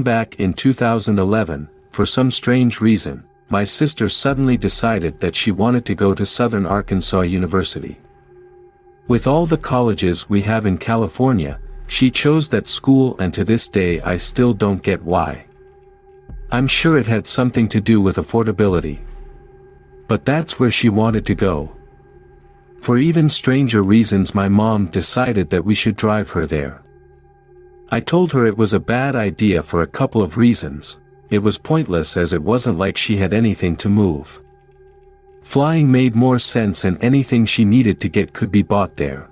Back in 2011, for some strange reason, my sister suddenly decided that she wanted to go to Southern Arkansas University. With all the colleges we have in California, she chose that school, and to this day I still don't get why. I'm sure it had something to do with affordability. But that's where she wanted to go. For even stranger reasons, my mom decided that we should drive her there. I told her it was a bad idea for a couple of reasons. It was pointless as it wasn't like she had anything to move. Flying made more sense, and anything she needed to get could be bought there.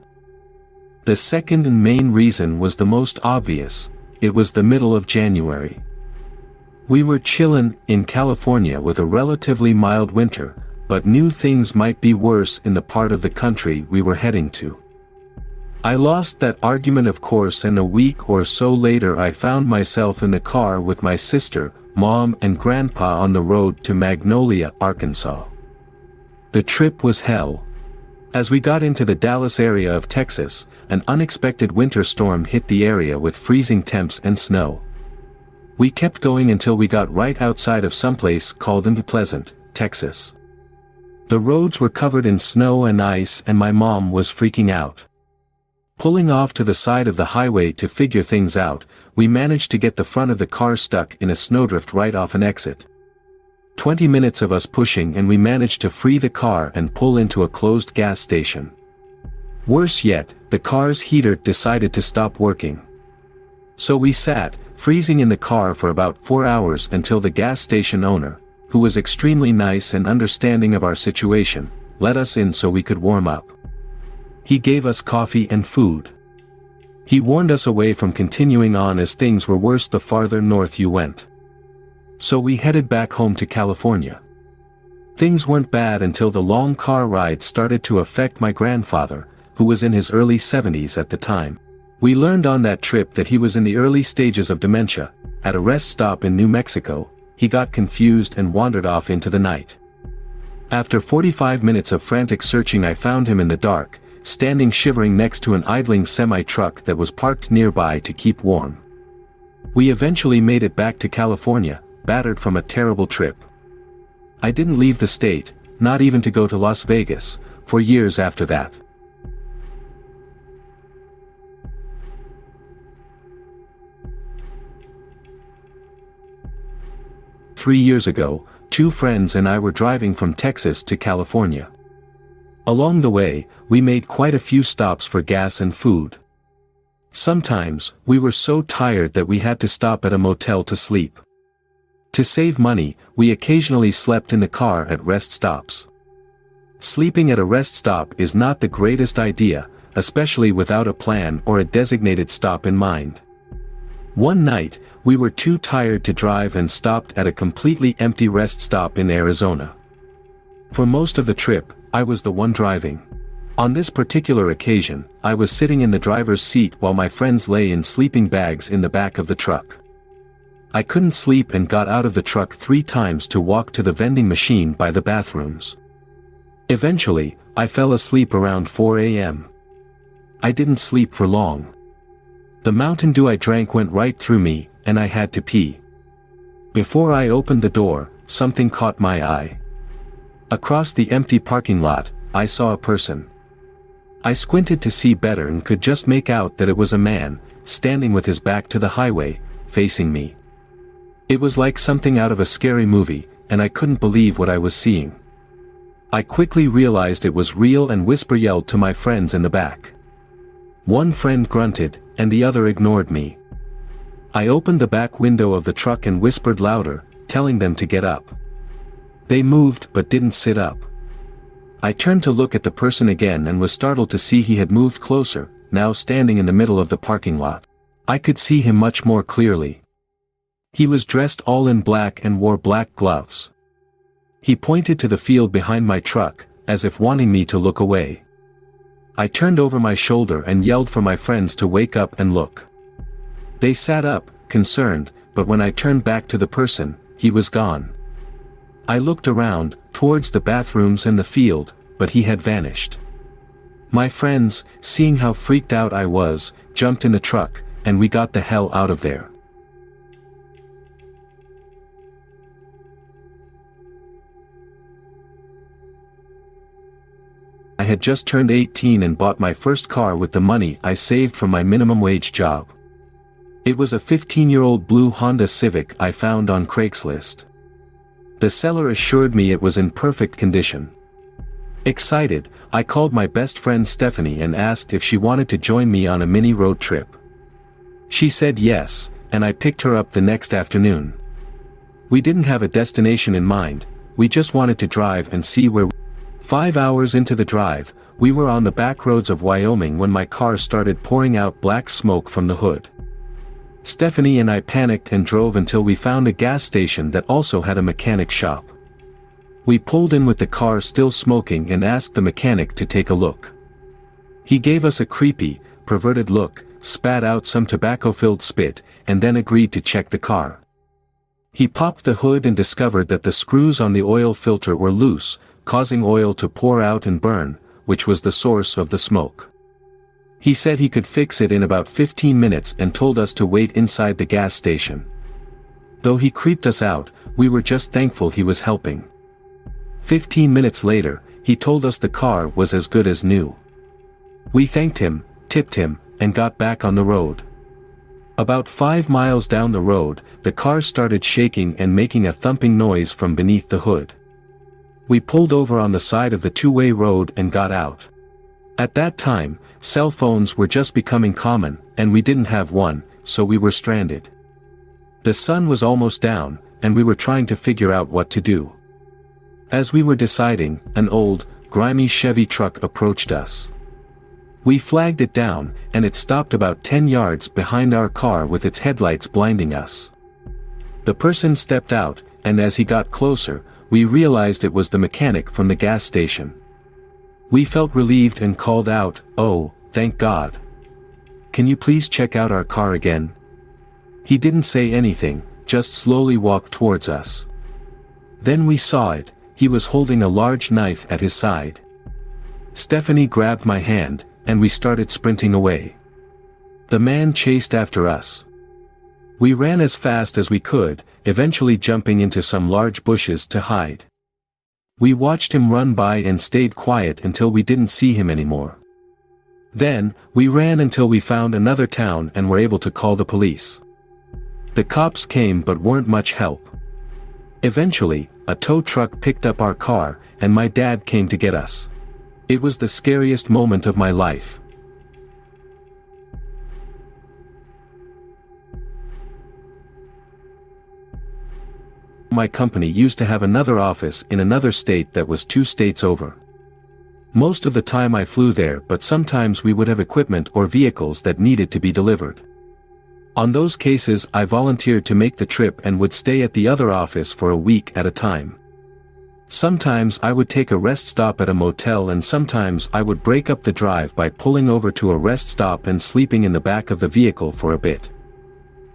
The second and main reason was the most obvious. It was the middle of January. We were chillin' in California with a relatively mild winter, but knew things might be worse in the part of the country we were heading to. I lost that argument, of course, and a week or so later I found myself in the car with my sister, Mom, and Grandpa on the road to Magnolia, Arkansas. The trip was hell. As we got into the Dallas area of Texas, an unexpected winter storm hit the area with freezing temps and snow. We kept going until we got right outside of someplace called Pleasant, Texas. The roads were covered in snow and ice, and my mom was freaking out. Pulling off to the side of the highway to figure things out, we managed to get the front of the car stuck in a snowdrift right off an exit. 20 minutes of us pushing, and we managed to free the car and pull into a closed gas station. Worse yet, the car's heater decided to stop working. So we sat, freezing in the car for about 4 hours until the gas station owner, who was extremely nice and understanding of our situation, let us in so we could warm up. He gave us coffee and food. He warned us away from continuing on as things were worse the farther north you went. So we headed back home to California. Things weren't bad until the long car ride started to affect my grandfather, who was in his early 70s at the time. We learned on that trip that he was in the early stages of dementia. At a rest stop in New Mexico, he got confused and wandered off into the night. After 45 minutes of frantic searching, I found him in the dark, standing shivering next to an idling semi-truck that was parked nearby to keep warm. We eventually made it back to California, battered from a terrible trip. I didn't leave the state, not even to go to Las Vegas, for years after that. Three years ago, two friends and I were driving from Texas to California. Along the way, we made quite a few stops for gas and food. Sometimes, we were so tired that we had to stop at a motel to sleep. To save money, we occasionally slept in the car at rest stops. Sleeping at a rest stop is not the greatest idea, especially without a plan or a designated stop in mind. One night, we were too tired to drive and stopped at a completely empty rest stop in Arizona. For most of the trip, I was the one driving. On this particular occasion, I was sitting in the driver's seat while my friends lay in sleeping bags in the back of the truck. I couldn't sleep and got out of the truck 3 times to walk to the vending machine by the bathrooms. Eventually, I fell asleep around 4 a.m. I didn't sleep for long. The Mountain Dew I drank went right through me, and I had to pee. Before I opened the door, something caught my eye. Across the empty parking lot, I saw a person. I squinted to see better and could just make out that it was a man, standing with his back to the highway, facing me. It was like something out of a scary movie, and I couldn't believe what I was seeing. I quickly realized it was real and yelled to my friends in the back. One friend grunted, and the other ignored me. I opened the back window of the truck and whispered louder, telling them to get up. They moved but didn't sit up. I turned to look at the person again and was startled to see he had moved closer, now standing in the middle of the parking lot. I could see him much more clearly. He was dressed all in black and wore black gloves. He pointed to the field behind my truck, as if wanting me to look away. I turned over my shoulder and yelled for my friends to wake up and look. They sat up, concerned, but when I turned back to the person, he was gone. I looked around, towards the bathrooms and the field, but he had vanished. My friends, seeing how freaked out I was, jumped in the truck, and we got the hell out of there. I had just turned 18 and bought my first car with the money I saved from my minimum wage job. It was a 15-year-old blue Honda Civic I found on Craigslist. The seller assured me it was in perfect condition. Excited, I called my best friend Stephanie and asked if she wanted to join me on a mini road trip. She said yes, and I picked her up the next afternoon. We didn't have a destination in mind, we just wanted to drive and see where. 5 hours into the drive, we were on the back roads of Wyoming when my car started pouring out black smoke from the hood. Stephanie and I panicked and drove until we found a gas station that also had a mechanic shop. We pulled in with the car still smoking and asked the mechanic to take a look. He gave us a creepy, perverted look, spat out some tobacco-filled spit, and then agreed to check the car. He popped the hood and discovered that the screws on the oil filter were loose, causing oil to pour out and burn, which was the source of the smoke. He said he could fix it in about 15 minutes and told us to wait inside the gas station. Though he creeped us out, we were just thankful he was helping. 15 minutes later, he told us the car was as good as new. We thanked him, tipped him, and got back on the road. About 5 miles down the road, the car started shaking and making a thumping noise from beneath the hood. We pulled over on the side of the two-way road and got out. At that time, cell phones were just becoming common, and we didn't have one, so we were stranded. The sun was almost down, and we were trying to figure out what to do. As we were deciding, an old, grimy Chevy truck approached us. We flagged it down, and it stopped about 10 yards behind our car with its headlights blinding us. The person stepped out, and as he got closer, we realized it was the mechanic from the gas station. We felt relieved and called out, "Oh, thank God. Can you please check out our car again?" He didn't say anything, just slowly walked towards us. Then we saw it, he was holding a large knife at his side. Stephanie grabbed my hand, and we started sprinting away. The man chased after us. We ran as fast as we could, eventually jumping into some large bushes to hide. We watched him run by and stayed quiet until we didn't see him anymore. Then, we ran until we found another town and were able to call the police. The cops came but weren't much help. Eventually, a tow truck picked up our car, and my dad came to get us. It was the scariest moment of my life. My company used to have another office in another state that was 2 states over. Most of the time I flew there, but sometimes we would have equipment or vehicles that needed to be delivered. On those cases I volunteered to make the trip and would stay at the other office for a week at a time. Sometimes I would take a rest stop at a motel, and sometimes I would break up the drive by pulling over to a rest stop and sleeping in the back of the vehicle for a bit.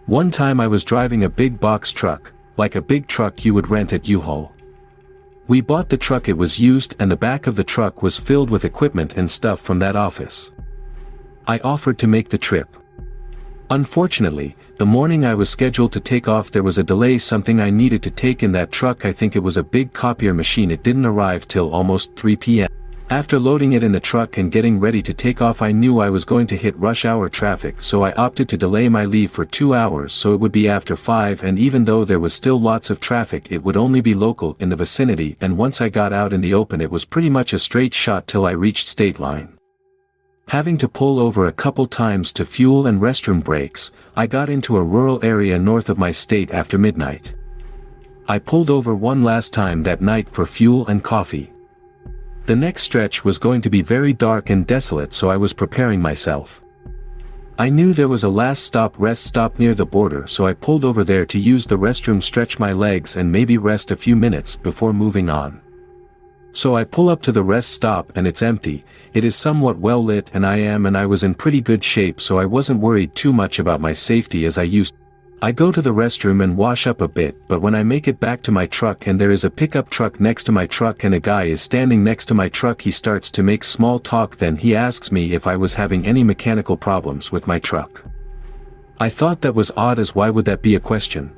One time I was driving a big box truck, like a big truck you would rent at U-Haul. We bought the truck, it was used, and the back of the truck was filled with equipment and stuff from that office. I offered to make the trip. Unfortunately, the morning I was scheduled to take off there was a delay, something I needed to take in that truck. I think it was a big copier machine. It didn't arrive till almost 3 p.m. After loading it in the truck and getting ready to take off, I knew I was going to hit rush hour traffic, so I opted to delay my leave for 2 hours so it would be after 5, and even though there was still lots of traffic it would only be local in the vicinity, and once I got out in the open it was pretty much a straight shot till I reached state line. Having to pull over a couple times to fuel and restroom breaks, I got into a rural area north of my state after midnight. I pulled over one last time that night for fuel and coffee. The next stretch was going to be very dark and desolate, so I was preparing myself. I knew there was a last rest stop near the border, so I pulled over there to use the restroom, stretch my legs and maybe rest a few minutes before moving on. So I pull up to the rest stop and it's empty. It is somewhat well lit and I was in pretty good shape, so I wasn't worried too much about my safety as I used. I go to the restroom and wash up a bit, but when I make it back to my truck and there is a pickup truck next to my truck and a guy is standing next to my truck, he starts to make small talk. Then he asks me if I was having any mechanical problems with my truck. I thought that was odd, as why would that be a question?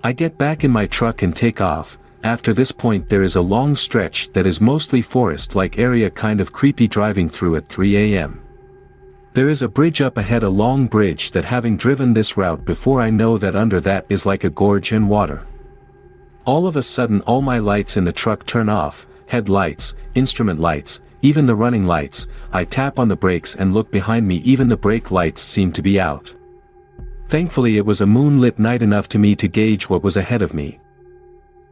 I get back in my truck and take off, after this point there is a long stretch that is mostly forest-like area, kind of creepy driving through at 3 a.m. There is a bridge up ahead, a long bridge that, having driven this route before, I know that under that is like a gorge and water. All of a sudden all my lights in the truck turn off, headlights, instrument lights, even the running lights. I tap on the brakes and look behind me, even the brake lights seem to be out. Thankfully it was a moonlit night enough to me to gauge what was ahead of me.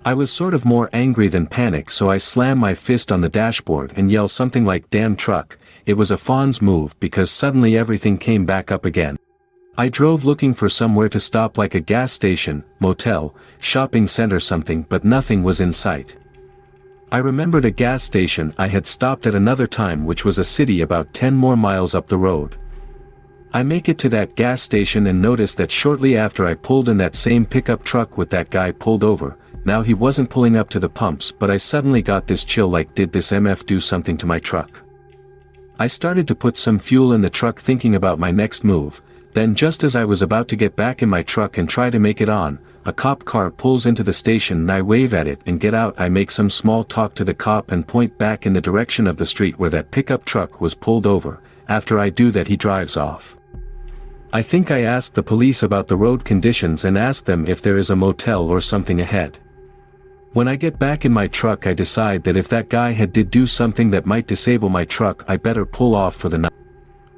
I was sort of more angry than panic, so I slam my fist on the dashboard and yell something like, "Damn truck." It was a fawn's move, because suddenly everything came back up again. I drove looking for somewhere to stop, like a gas station, motel, shopping center, something, but nothing was in sight. I remembered a gas station I had stopped at another time, which was a city about 10 more miles up the road. I make it to that gas station and notice that shortly after I pulled in, that same pickup truck with that guy pulled over. Now he wasn't pulling up to the pumps, but I suddenly got this chill, like, did this MF do something to my truck? I started to put some fuel in the truck, thinking about my next move. Then just as I was about to get back in my truck and try to make it on, a cop car pulls into the station and I wave at it and get out. I make some small talk to the cop and point back in the direction of the street where that pickup truck was pulled over. After I do that, he drives off. I think I asked the police about the road conditions and asked them if there is a motel or something ahead. When I get back in my truck, I decide that if that guy did do something that might disable my truck, I better pull off for the night.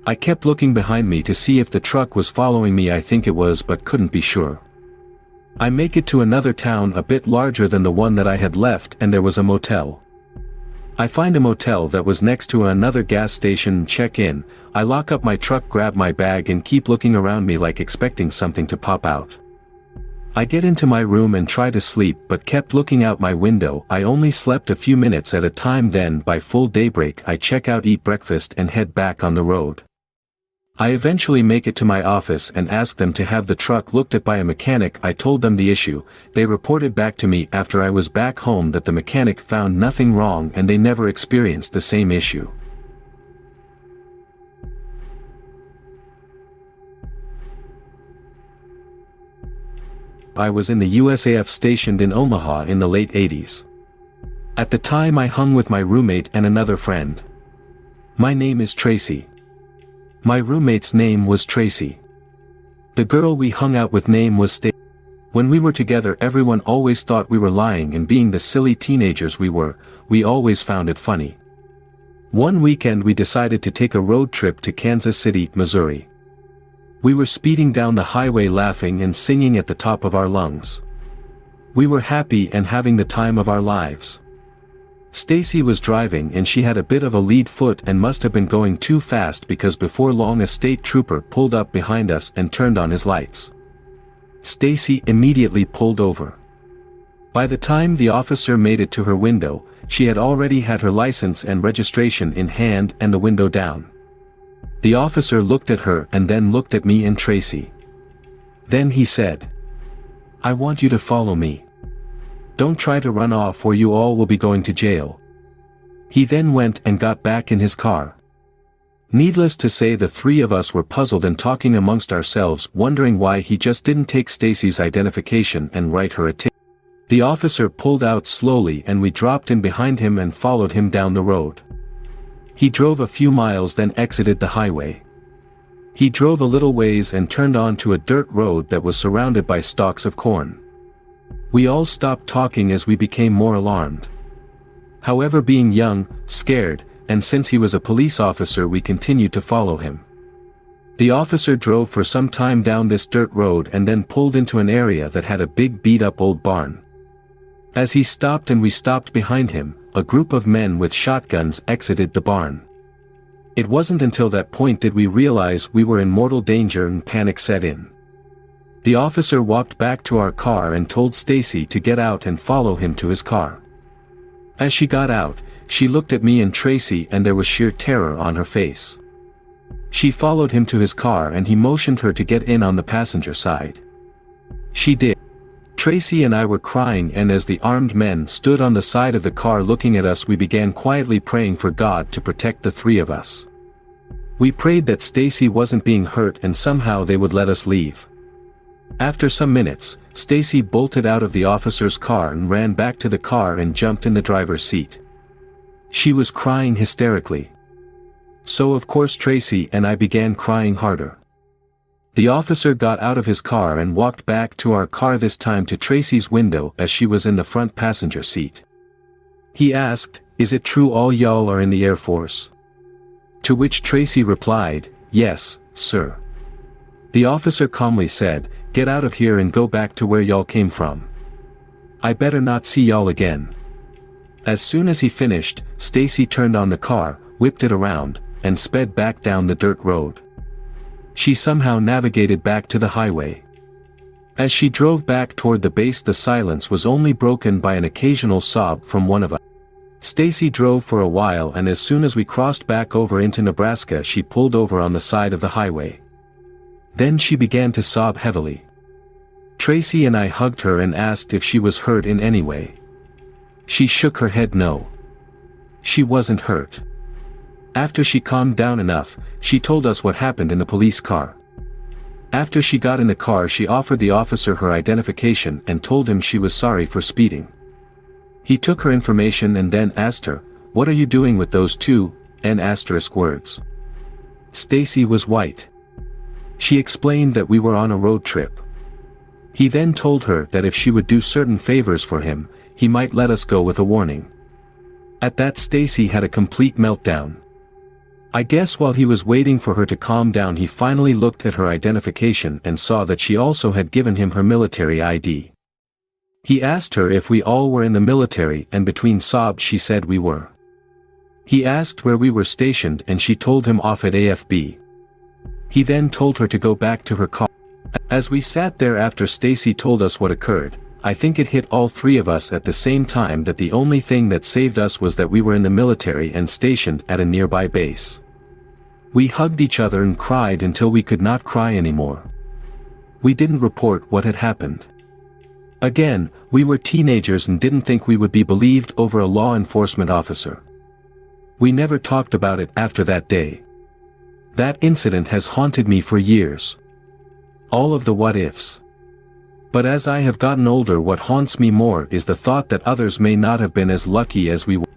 I kept looking behind me to see if the truck was following me. I think it was, but couldn't be sure. I make it to another town a bit larger than the one that I had left, and there was a motel. I find a motel that was next to another gas station and check in. I lock up my truck, grab my bag and keep looking around me, like expecting something to pop out. I get into my room and try to sleep, but kept looking out my window. I only slept a few minutes at a time. Then by full daybreak I check out, eat breakfast and head back on the road. I eventually make it to my office and ask them to have the truck looked at by a mechanic. I told them the issue. They reported back to me after I was back home that the mechanic found nothing wrong and they never experienced the same issue. I was in the USAF stationed in Omaha in the late 80s. At the time I hung with my roommate and another friend. My name is Tracy. My roommate's name was Tracy. The girl we hung out with name was Stacy. When we were together, everyone always thought we were lying, and being the silly teenagers we were, we always found it funny. One weekend we decided to take a road trip to Kansas City, Missouri. We were speeding down the highway laughing and singing at the top of our lungs. We were happy and having the time of our lives. Stacy was driving and she had a bit of a lead foot and must have been going too fast, because before long a state trooper pulled up behind us and turned on his lights. Stacy immediately pulled over. By the time the officer made it to her window, she had already had her license and registration in hand and the window down. The officer looked at her and then looked at me and Tracy. Then he said, "I want you to follow me. Don't try to run off or you all will be going to jail." He then went and got back in his car. Needless to say, the three of us were puzzled and talking amongst ourselves, wondering why he just didn't take Stacy's identification and write her a ticket. The officer pulled out slowly and we dropped in behind him and followed him down the road. He drove a few miles, then exited the highway. He drove a little ways and turned onto a dirt road that was surrounded by stalks of corn. We all stopped talking as we became more alarmed. However, being young, scared, and since he was a police officer, we continued to follow him. The officer drove for some time down this dirt road and then pulled into an area that had a big beat-up old barn. As he stopped and we stopped behind him, a group of men with shotguns exited the barn. It wasn't until that point did we realize we were in mortal danger and panic set in. The officer walked back to our car and told Stacy to get out and follow him to his car. As she got out, she looked at me and Tracy and there was sheer terror on her face. She followed him to his car and he motioned her to get in on the passenger side. She did. Tracy and I were crying, and as the armed men stood on the side of the car looking at us, we began quietly praying for God to protect the three of us. We prayed that Stacy wasn't being hurt and somehow they would let us leave. After some minutes, Stacy bolted out of the officer's car and ran back to the car and jumped in the driver's seat. She was crying hysterically. So of course Tracy and I began crying harder. The officer got out of his car and walked back to our car, this time to Tracy's window as she was in the front passenger seat. He asked, "Is it true all y'all are in the Air Force?" To which Tracy replied, "Yes, sir." The officer calmly said, "Get out of here and go back to where y'all came from. I better not see y'all again." As soon as he finished, Stacy turned on the car, whipped it around, and sped back down the dirt road. She somehow navigated back to the highway. As she drove back toward the base, the silence was only broken by an occasional sob from one of us. Stacy drove for a while, and as soon as we crossed back over into Nebraska, she pulled over on the side of the highway. Then she began to sob heavily. Tracy and I hugged her and asked if she was hurt in any way. She shook her head no. She wasn't hurt. After she calmed down enough, she told us what happened in the police car. After she got in the car, she offered the officer her identification and told him she was sorry for speeding. He took her information and then asked her, "What are you doing with those two N** words?" Stacy was white. She explained that we were on a road trip. He then told her that if she would do certain favors for him, he might let us go with a warning. At that, Stacy had a complete meltdown. I guess while he was waiting for her to calm down, he finally looked at her identification and saw that she also had given him her military ID. He asked her if we all were in the military, and between sobs she said we were. He asked where we were stationed and she told him off at AFB. He then told her to go back to her car. As we sat there after Stacy told us what occurred, I think it hit all three of us at the same time that the only thing that saved us was that we were in the military and stationed at a nearby base. We hugged each other and cried until we could not cry anymore. We didn't report what had happened. Again, we were teenagers and didn't think we would be believed over a law enforcement officer. We never talked about it after that day. That incident has haunted me for years. All of the what ifs. But as I have gotten older, what haunts me more is the thought that others may not have been as lucky as we were.